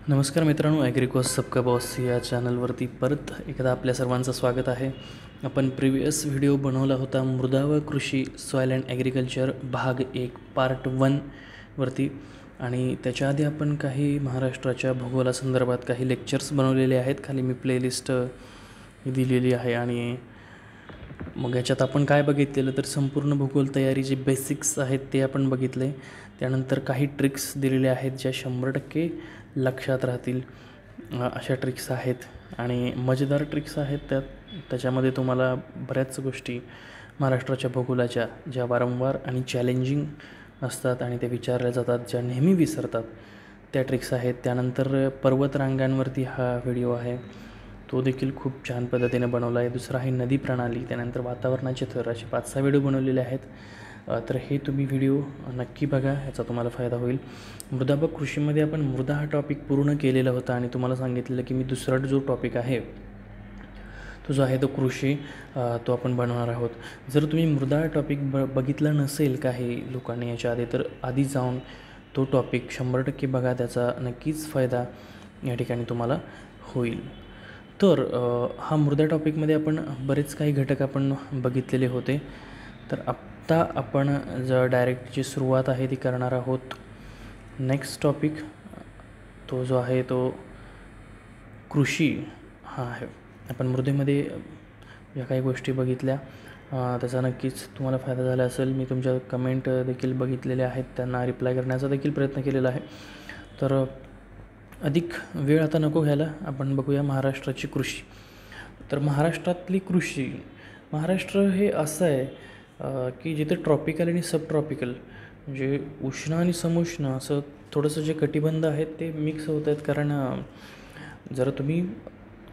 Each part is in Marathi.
नमस्कार मित्रांनो, ॲग्रिकॉस सबका बॉस या चॅनलवरती परत एकदा आपल्या सर्वांचं स्वागत आहे. आपण प्रिव्हियस व्हिडिओ बनवला होता मृदा व कृषी सॉईल अँड ॲग्रिकल्चर भाग 1 पार्ट 1 वरती, आणि त्याच्या आधी आपण काही महाराष्ट्राच्या भूगोलासंदर्भात काही लेक्चर्स बनवलेले आहेत. खाली मी प्लेलिस्ट दिलेली आहे. आणि मग याच्यात आपण काय बघितलेलं तर संपूर्ण भूगोल तयारी जे बेसिक्स आहेत ते आपण बघितले. त्यानंतर काही ट्रिक्स दिलेल्या आहेत ज्या 100% लक्षात राहतील अशा ट्रिक्स आहेत, आणि मजेदार ट्रिक्स आहेत. त्याच्यामध्ये तुम्हाला बऱ्याच गोष्टी महाराष्ट्राच्या भूगोलाच्या ज्या वारंवार आणि चॅलेंजिंग असतात आणि ते विचारल्या जातात, ज्या नेहमी विसरतात, त्या ट्रिक्स आहेत. त्यानंतर पर्वतरांगांवरती हा व्हिडिओ आहे, तो देखील खूप छान पद्धतीने बनवला आहे. दुसरा आहे नदी प्रणाली, त्यानंतर वातावरणाचे थर, असे 5-6 व्हिडिओ बनवलेले आहेत. तर हे तुम्ही व्हिडिओ नक्की बघा, याचा तुम्हाला फायदा होईल. मृदा व कृषीमध्ये आपण मृदा हा टॉपिक पूर्ण केलेला होता आणि तुम्हाला सांगितलेलं की मी दुसरा जो टॉपिक आहे तो जो आहे तो कृषी, तो आपण बनवणार आहोत. जर तुम्ही मृदा टॉपिक बघितला नसेल काही लोकांनी याच्या आधी, तर आधी जाऊन तो टॉपिक 100% बघा, त्याचा नक्कीच फायदा या ठिकाणी तुम्हाला होईल. तर हा मृदा टॉपिकमध्ये आपण बरेच काही घटक आपण बघितलेले होते. तर आत्ता आपण डायरेक्ट जी सुरुवात आहे ती करणार आहोत. नेक्स्ट टॉपिक तो जो आहे तो कृषी हा आहे. आपण मृदेमध्ये ज्या काही गोष्टी बघितल्या त्याचा नक्कीच तुम्हाला फायदा झाला असेल. मी तुमच्या कमेंट देखील बघितलेल्या आहेत, त्यांना रिप्लाय करण्याचा देखील प्रयत्न केलेला आहे. तर अधिक वेळ आता नको घ्यायला, आपण बघूया महाराष्ट्राची कृषी. तर महाराष्ट्रातली कृषी, महाराष्ट्र हे असं आहे की जिथे ट्रॉपिकल आणि सब ट्रॉपिकल म्हणजे उष्ण आणि समउष्ण असं थोडंसं जे कटिबंध आहेत ते मिक्स होत आहेत. कारण जर तुम्ही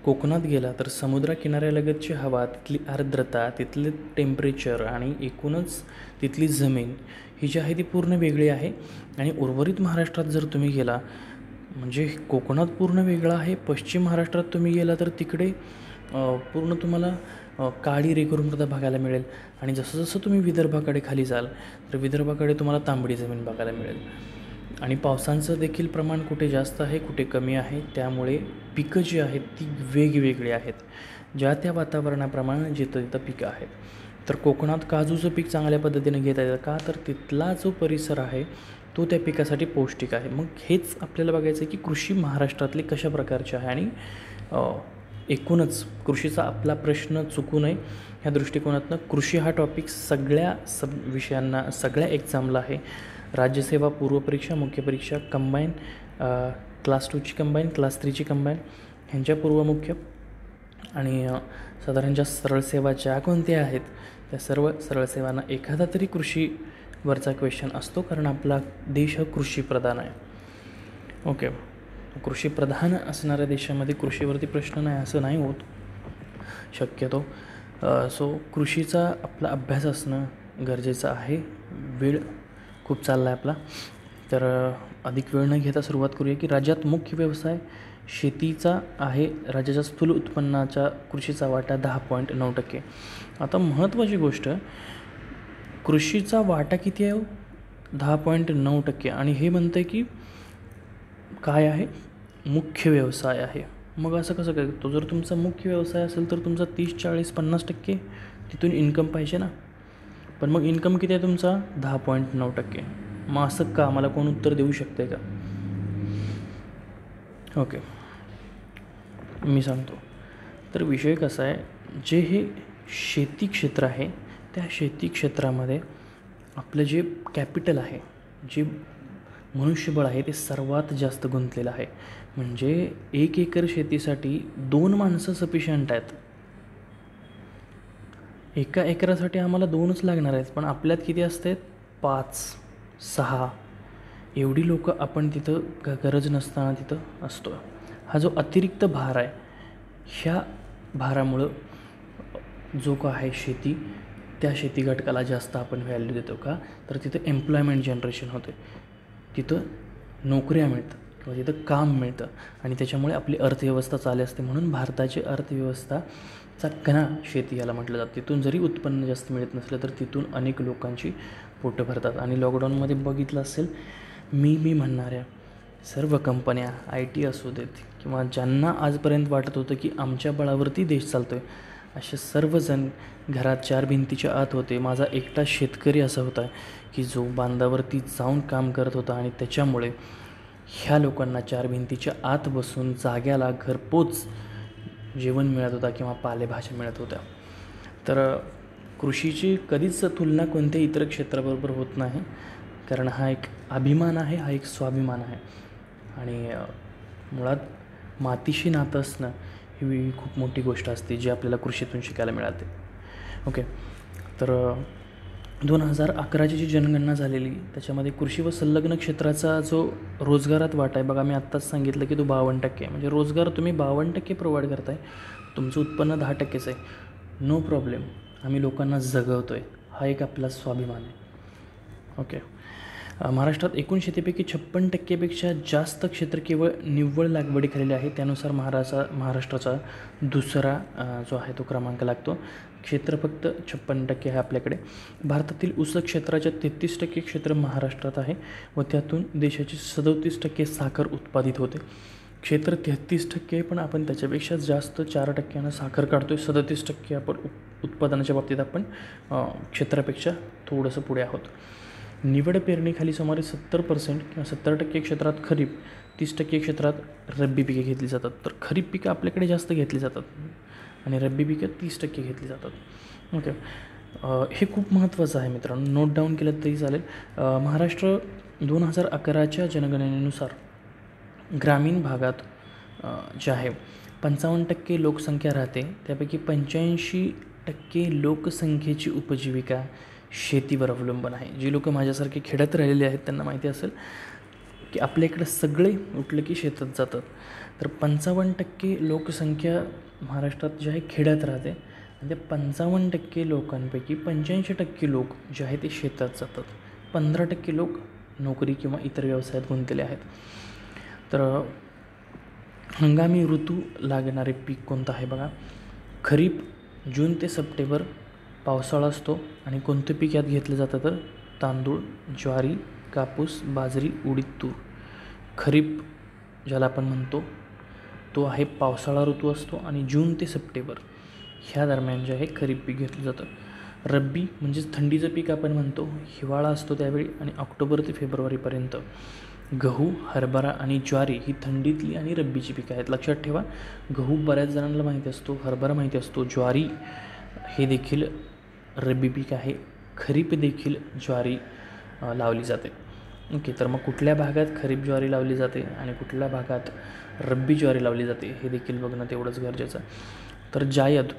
कोकणात गेला तर समुद्रकिनाऱ्यालगतची हवा, तिथली आर्द्रता, तिथले टेम्परेचर आणि एकूणच तिथली जमीन ही जी आहे ती पूर्ण वेगळी आहे. आणि उर्वरित महाराष्ट्रात जर तुम्ही गेला, म्हणजे कोकणात पूर्ण वेगळा आहे. पश्चिम महाराष्ट्रात तुम्ही गेला तर तिकडे पूर्ण तुम्हाला काळी रेगूर मृदा बघायला मिळेल. आणि जसं जसं तुम्ही विदर्भाकडे खाली जाल तर विदर्भाकडे तुम्हाला तांबडी जमीन बघायला मिळेल. आणि पावसांचं देखील प्रमाण कुठे जास्त आहे, कुठे कमी आहे. त्यामुळे पिकं जी आहेत ती वेगवेगळी आहेत, ज्या त्या वातावरणाप्रमाणे जिथं तिथं पिकं आहेत. तर कोकणात काजूचं पीक चांगल्या पद्धतीने घेता येतं का, तर तिथला जो परिसर आहे तो त्या पिकासाठी पौष्टिक आहे. मग हेच आपल्याला बघायचं आहे की कृषी महाराष्ट्रातली कशा प्रकारची आहे. आणि एकूणच कृषीचा आपला प्रश्न चुकू नये ह्या दृष्टिकोनातनं कृषी हा टॉपिक सगळ्या विषयांना, सगळ्या एक्झामला आहे. राज्यसेवा, पूर्वपरीक्षा, मुख्य परीक्षा, कंबाईन, क्लास 2ची कंबाईन, क्लास 3ची कंबाईन, ह्यांच्या पूर्वमुख्य आणि साधारण ज्या सरळसेवा ज्या कोणत्या आहेत त्या सर्व सरळसेवांना एखादा तरी कृषीवरचा क्वेश्चन असतो, कारण आपला देश हा कृषीप्रधान आहे. ओके, कृषीप्रधान असणाऱ्या देशामध्ये कृषीवरती प्रश्न नाही असं नाही होत शक्यतो. सो कृषीचा आपला अभ्यास असणं गरजेचं आहे. वेळ खूप चालला आहे आपला, तर अधिक वेळ न घेता सुरुवात करूया की राज्यात मुख्य व्यवसाय शेतीचा आहे. राज्याच्या स्थूल उत्पन्नाच्या कृषीचा वाटा 10.9%. आता महत्त्वाची गोष्ट, कृषीचा वाटा किती आहे? 10.9%. आणि हे म्हणतं की काय आहे? मुख्य व्यवसाय आहे. मग असं कसं काय? तो जर तुमचा मुख्य व्यवसाय असेल तर तुमचा 30-40-50% तिथून इन्कम पाहिजे ना. पण मग इन्कम किती आहे तुमचा? 10.9%. मग असं का? मला कोण उत्तर देऊ शकते का? ओके, मी सांगतो. तर विषय कसा आहे, जे हे शेती क्षेत्र आहे त्या शेती क्षेत्रामध्ये आपलं जे कॅपिटल आहे, जे मनुष्यबळ आहे ते सर्वात जास्त गुंतलेलं आहे. म्हणजे 1 एकर शेतीसाठी 2 माणसं सफिशियंट आहेत. एका एकरासाठी आम्हाला 2च लागणार आहेत, पण आपल्यात किती असतात? 5-6 एवढी लोकं आपण तिथं गरज नसताना तिथं असतो. हा जो अतिरिक्त भार आहे, ह्या भारामुळं जो का आहे शेती, त्या शेती घटकाला जास्त आपण व्हॅल्यू देतो. का? तर तिथं एम्प्लॉयमेंट जनरेशन होते, तिथं नोकऱ्या मिळतात किंवा तिथं काम मिळतं आणि त्याच्यामुळे आपली अर्थव्यवस्था चालू असते. म्हणून भारताची अर्थव्यवस्थाचा कणा शेती याला म्हटलं जातं. तिथून जरी उत्पन्न जास्त मिळत नसलं तर तिथून अनेक लोकांची पोटं भरतात. आणि लॉकडाऊनमध्ये बघितलं असेल मी म्हणणाऱ्या सर्व कंपन्या IT असू देत किंवा ज्यांना आजपर्यंत वाटत होतं की आमच्या बळावरती देश चालतो आहे, असे सर्वजण घरात 4 भिंतीच्या आत होते. माझा एकटा शेतकरी असा होता की जो बांधावरती जाऊन काम करत होता आणि त्याच्यामुळे ह्या लोकांना 4 भिंतीच्या आत बसून जाग्याला घरपोच जेवण मिळत होता किंवा पालेभाज्या मिळत होत्या. तर कृषीची कधीच तुलना कोणत्याही इतर क्षेत्राबरोबर होत नाही, कारण हा एक अभिमान आहे, हा एक स्वाभिमान आहे. आणि मुळात मातीशी नातं असणं ही खूप मोठी गोष्ट असते, जी आपल्याला कृषीतून शिकायला मिळते. ओके, तर 2011ची जी जनगणना झालेली त्याच्यामध्ये कृषी व संलग्न क्षेत्राचा जो रोजगारात वाटा आहे बघा, मी आत्ताच सांगितलं की तो 52% आहे. म्हणजे रोजगार तुम्ही 52% प्रोव्हाइड करताय, तुमचं उत्पन्न 10%च आहे. नो प्रॉब्लेम, आम्ही लोकांना जगवतो आहे, हा एक आपला स्वाभिमान आहे. ओके, महाराष्ट्रात एकूण शेतीपैकी 56%पेक्षा जास्त क्षेत्र केवळ निव्वळ लागवडीखाली आहे. त्यानुसार महाराष्ट्राचा दुसरा जो आहे तो क्रमांक लागतो. क्षेत्र फक्त 56% आहे आपल्याकडे. भारतातील ऊस क्षेत्राच्या 33% क्षेत्र महाराष्ट्रात आहे व त्यातून देशाची 37% साखर उत्पादित होते. क्षेत्र 33% पण आपण त्याच्यापेक्षा जास्त 4% साखर काढतो आहे. 37% आपण उत्पादनाच्या बाबतीत आपण क्षेत्रापेक्षा थोडंसं पुढे आहोत. निवड पेरणीखाली सुमारे 70% किंवा 70% क्षेत्रात खरीप, 30% क्षेत्रात रब्बी पिके घेतली जातात. तर खरीप पिकं आपल्याकडे जास्त घेतली जातात आणि रब्बी पिकं 30% घेतली जातात. ओके, हे खूप महत्त्वाचं आहे मित्रांनो, नोट डाऊन केलं तरी चालेल. महाराष्ट्र 2011च्या जनगणनेनुसार ग्रामीण भागात जे आहे 55% लोकसंख्या राहते. त्यापैकी 85% लोकसंख्येची उपजीविका शेतीवर अवलंबून आहे. जी लोक माझ्यासारखे खेड्यात राहिलेले आहेत त्यांना माहिती असेल की आपल्या इकडे सगळे उठलं की शेतात जातात. तर 55% लोकसंख्या महाराष्ट्रात जे आहे खेड्यात राहते आणि त्या 55% लोकांपैकी 85% लोक जे आहे ते शेतात जातात. 15% लोक नोकरी किंवा इतर व्यवसायात गुंतलेले आहेत. तर हंगामी ऋतू लागणारे पीक कोणतं आहे बघा, खरीप जून ते सप्टेंबर पावसाळा असतो. आणि कोणतं पीक यात घेतलं जातं तर तांदूळ, ज्वारी, कापूस, बाजरी, उडीद, तूर. खरीप ज्याला आपण म्हणतो तो आहे पावसाळा ऋतू असतो आणि जून ते सप्टेंबर ह्या दरम्यान जे आहे खरीप पीक घेतलं जातं. रब्बी म्हणजेच थंडीचं पीक आपण म्हणतो, हिवाळा असतो त्यावेळी आणि ऑक्टोबर ते फेब्रुवारीपर्यंत. गहू, हरभरा आणि ज्वारी ही थंडीतली आणि रब्बीची पिकं आहेत. लक्षात ठेवा, गहू बऱ्याच जणांना माहिती असतो, हरभरा माहिती असतो, ज्वारी हे देखील रब्बी पीक आहे. खरीप देखील ज्वारी लावली जाते. ओके, तर मग कुठल्या भागात खरीप ज्वारी लावली जाते आणि कुठल्या भागात रब्बी ज्वारी लावली जाते हे देखील बघणं तेवढंच गरजेचं आहे. तर जायद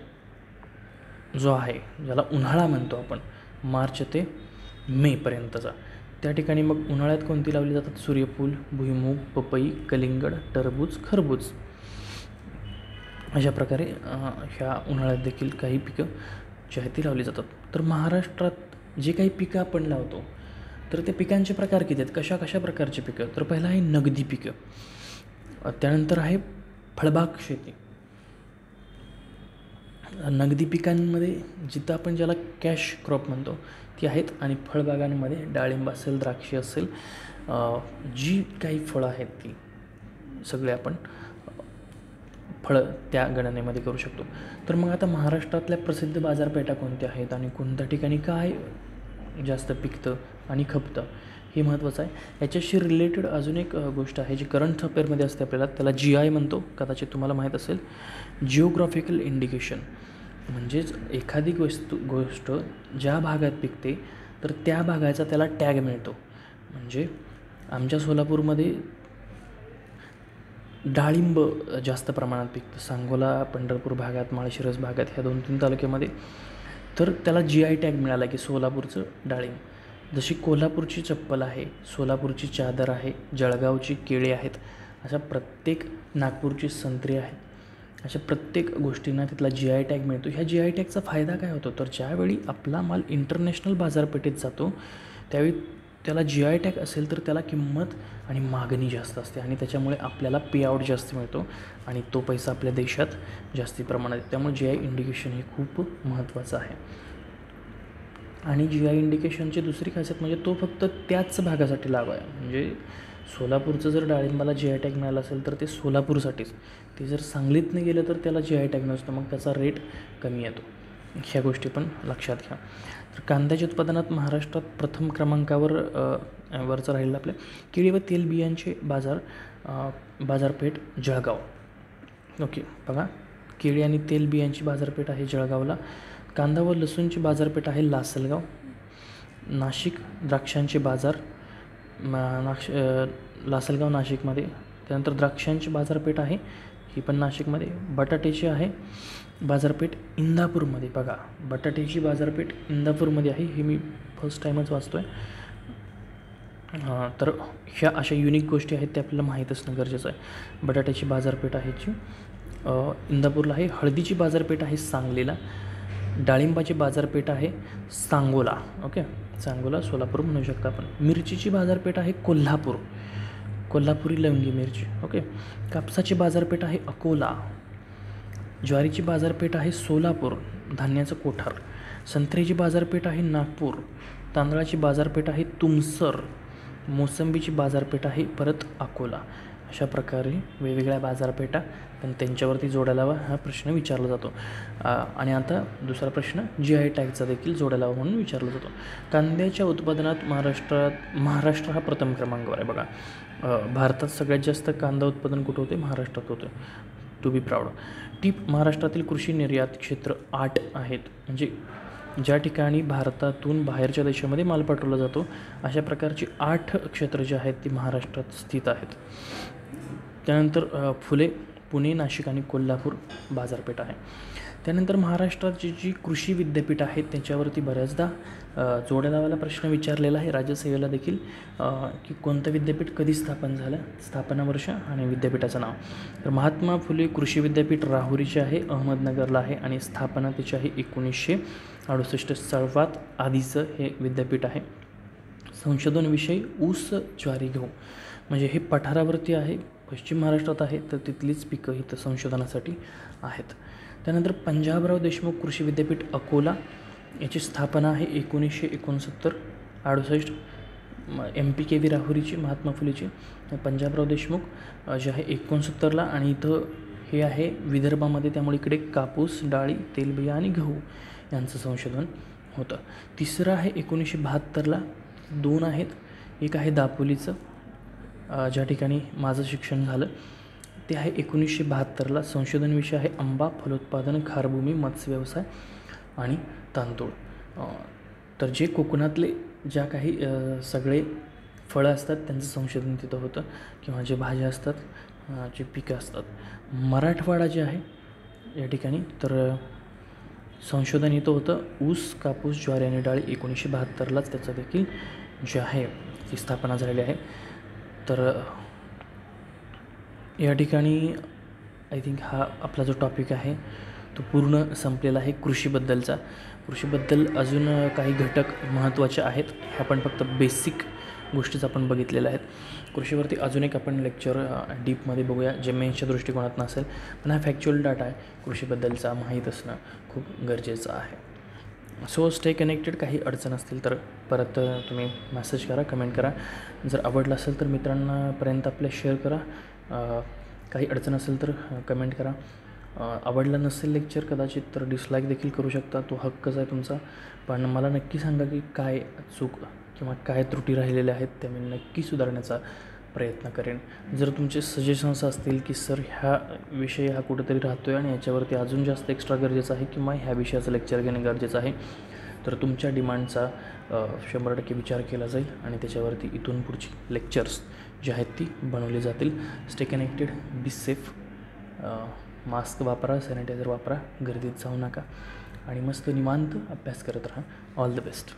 जो आहे, ज्याला उन्हाळा म्हणतो आपण, मार्च ते मेपर्यंतचा, त्या ठिकाणी मग उन्हाळ्यात कोणती लावली जातात, सूर्यफूल, भुईमूग, पपई, कलिंगड, टरबूज, खरबूज. अशा प्रकारे ह्या उन्हाळ्यात देखील काही पिकं जी आहेत ती लावली जातात. तर महाराष्ट्रात जे काही पिकं आपण लावतो तर ते पिकांचे प्रकार किती आहेत, कशा कशा प्रकारचे पिकं. तर पहिलं आहे नगदी पिकं, त्यानंतर आहे फळबाग शेती. नगदी पिकांमध्ये जिथं आपण ज्याला कॅश क्रॉप म्हणतो ती आहेत आणि फळबागांमध्ये डाळिंब असेल, द्राक्षे असेल, जी काही फळं आहेत ती सगळे आपण फळं त्या गणनेमध्ये करू शकतो. तर मग आता महाराष्ट्रातल्या प्रसिद्ध बाजारपेठा कोणत्या आहेत आणि कोणत्या ठिकाणी काय जास्त पिकतं आणि खपतं हे महत्त्वाचं आहे. याच्याशी रिलेटेड अजून एक गोष्ट आहे जी करंट अफेअरमध्ये असते आपल्याला, त्याला GI म्हणतो, कदाचित तुम्हाला माहीत असेल. जिओग्राफिकल इंडिकेशन म्हणजेच एखादी गोष्ट ज्या भागात पिकते तर त्या भागाचा त्याला टॅग मिळतो. म्हणजे आमच्या सोलापूरमध्ये डाळिंब जास्त प्रमाणात पिकतं, सांगोला, पंढरपूर भागात, माळशिरस भागात, ह्या 2-3 तालुक्यामध्ये. तर त्याला GI टॅग मिळाला की सोलापूरचं डाळिंब. जशी कोल्हापूरची चप्पल आहे, सोलापूरची चादर आहे, जळगावची केळी आहेत, अशा प्रत्येक, नागपूरची संत्री आहेत, अशा प्रत्येक गोष्टींना तिथला GI टॅग मिळतो. ह्या GI टॅगचा फायदा काय होतो तर ज्यावेळी आपला माल इंटरनॅशनल बाजारपेठेत जातो त्यावेळी त्याला GI टॅग असेल तर त्याला किंमत आणि मागणी जास्त असते आणि त्याच्यामुळे आपल्याला पेआउट जास्त मिळतो आणि तो पैसा आपल्या देशात जास्ती प्रमाणात येतो. त्यामुळे GI इंडिकेशन हे खूप महत्त्वाचं आहे. आणि GI इंडिकेशनची दुसरी खासियत म्हणजे तो फक्त त्याच भागासाठी लागू आहे. म्हणजे सोलापूरचं जर डाळिंबाला GI टॅग मिळाला असेल तर ते सोलापूरसाठीच, ते जर सांगलीत नाही गेलं तर त्याला GI टॅग नसतो, मग त्याचा रेट कमी येतो. ह्या गोष्टी पण लक्षात घ्या. तर कांद्याच्या उत्पादनात महाराष्ट्रात प्रथम क्रमांकावर वरचं राहिलं आपल्या केळी व तेलबियांचे बाजारपेठ जळगाव. ओके, बघा, केळी आणि तेलबियांची बाजारपेठ आहे जळगावला. कांदा व लसूणची बाजारपेठ आहे लासलगाव. नाशिक द्राक्षांचे बाजार लासलगाव नाशिकमध्ये. त्यानंतर द्राक्षांची बाजारपेठ आहे ही पण नाशिकमध्ये. बटाट्याची आहे बाजारपेठ इंदापूरमध्ये. बघा, बटाट्याची बाजारपेठ इंदापूरमध्ये आहे, हे मी फर्स्ट टाईमच वाचतो आहे. तर ह्या अशा युनिक गोष्टी आहेत ते आपल्याला माहीत असणं गरजेचं आहे. बटाट्याची बाजारपेठ आहे जी इंदापूरला आहे. हळदीची बाजारपेठ आहे सांगलीला. डाळिंबाची बाजारपेठ आहे सांगोला. ओके, सांगोला सोलापूर म्हणू शकता आपण. मिरचीची बाजारपेठ आहे कोल्हापूर, कोल्हापुरी लवंगी मिरची. ओके, कापसाची बाजारपेठ आहे अकोला. ज्वारीची बाजारपेठ आहे सोलापूर, धान्याचं कोठार. संत्र्याची बाजारपेठ आहे नागपूर. तांदळाची बाजारपेठ आहे तुमसर. मोसंबीची बाजारपेठ आहे परत अकोला. अशा प्रकारे वेगवेगळ्या बाजारपेठा, पण त्यांच्यावरती जोडायला हवा हा प्रश्न विचारला जातो. आणि आता दुसरा प्रश्न GI टॅगचा देखील जोडायला हवा म्हणून विचारला जातो. कांद्याच्या उत्पादनात महाराष्ट्र हा प्रथम क्रमांकावर आहे. बघा, भारतात सगळ्यात जास्त कांदा उत्पादन कुठं होते? महाराष्ट्रात होते. To be proud. टिप: महाराष्ट्रातील कृषी निर्यात क्षेत्र 8 आहेत, म्हणजे ज्या ठिकाणी भारतातून बाहेरच्या देशामध्ये माल पाठवला जातो अशा प्रकारची 8 क्षेत्र जे आहेत ती महाराष्ट्रात स्थित आहेत. त्यानंतर फुले, पुणे, नाशिक आणि कोल्हापूर बाजारपेठ आहे. त्यानंतर महाराष्ट्राची जी कृषी विद्यापीठ आहेत त्याच्यावरती बऱ्याचदा जोड्या लावायला प्रश्न विचारलेला आहे राज्यसेवेला देखील, की कोणतं विद्यापीठ कधी स्थापन झालं, स्थापना वर्ष आणि विद्यापीठाचं नाव. तर महात्मा फुले कृषी विद्यापीठ राहुरीचे आहे, अहमदनगरला आहे आणि स्थापना त्याची आहे 1968. सर्वात आधीचं हे विद्यापीठ आहे. संशोधन विषय ऊस, ज्वारी, गहू, म्हणजे हे पठारावरती आहे, पश्चिम महाराष्ट्रात आहे, तर तिथलीच पिकं इथं संशोधनासाठी आहेत. त्यानंतर पंजाबराव देशमुख कृषी विद्यापीठ अकोला, याची स्थापना आहे 1969. MPKV राहुरीची, महात्मा फुलेची. पंजाबराव देशमुख जे आहे 69ला, आणि इथं हे आहे विदर्भामध्ये, त्यामुळे इकडे कापूस, डाळी, तेलबिया आणि गहू यांचं संशोधन होतं. तिसरं आहे 1972ला. 2 आहेत, एक आहे दापोलीचं ज्या ठिकाणी माझं शिक्षण झालं, ते आहे 1972ला. संशोधन विषय आहे आंबा, फलोत्पादन, खारभूमी, मत्स्य व्यवसाय आणि तांदूळ. तर जे कोकणातले ज्या काही सगळे फळं असतात त्यांचं संशोधन तिथं होतं, किंवा जे भाज्या असतात, जे पिकं असतात. मराठवाडा जे आहे या ठिकाणी, तर संशोधन इथं होतं ऊस, कापूस, ज्वारी आणि डाळी. 1972लाच त्याचं देखील जे आहे ती स्थापना झालेली आहे. तर या ठिकाणी आय थिंक हा आपला जो टॉपिक आहे तो पूर्ण संपलेला आहे कृषीबद्दलचा. कृषीबद्दल अजून काही घटक महत्त्वाचे आहेत, ह्या पण फक्त बेसिक गोष्टीच आपण बघितलेल्या आहेत. कृषीवरती अजून एक आपण लेक्चर डीपमध्ये बघूया, जे मेन्सच्या दृष्टिकोनातून असेल, पण हा फॅक्च्युअल डाटा आहे कृषीबद्दलचा, माहीत असणं खूप गरजेचं आहे. So stay connected. काही अडचण असतील तर परत तुम्ही मेसेज करा, कमेंट करा. जर आवडलं असेल तर मित्रांपर्यंत आपल्या शेअर करा. काही अडचण असेल तर कमेंट करा. आवडलं नसेल लेक्चर कदाचित तर डिसलाईक देखील करू शकता, तो हक्कच आहे तुमचा. पण मला नक्की सांगा की काय चूक किंवा काय त्रुटी राहिलेल्या आहेत, त्या मी नक्की सुधारण्याचा प्रयत्न करेन. जर तुमचे सजेशन्स असतील की सर ह्या विषय हा कुठेतरी राहतो आहे आणि याच्यावरती अजून जास्त एक्स्ट्रा गरजेचं आहे, किंवा ह्या विषयाचं लेक्चर घेणे गरजेचं आहे, तर तुमच्या डिमांडचा 100% विचार केला जाईल आणि त्याच्यावरती इथून पुढची लेक्चर्स जी आहेत ती बनवली जातील. Stay connected, be safe, mask वापरा, सॅनिटायझर वापरा, गर्दीत जाऊ नका आणि मस्त निवांत अभ्यास करत राहा. All the best.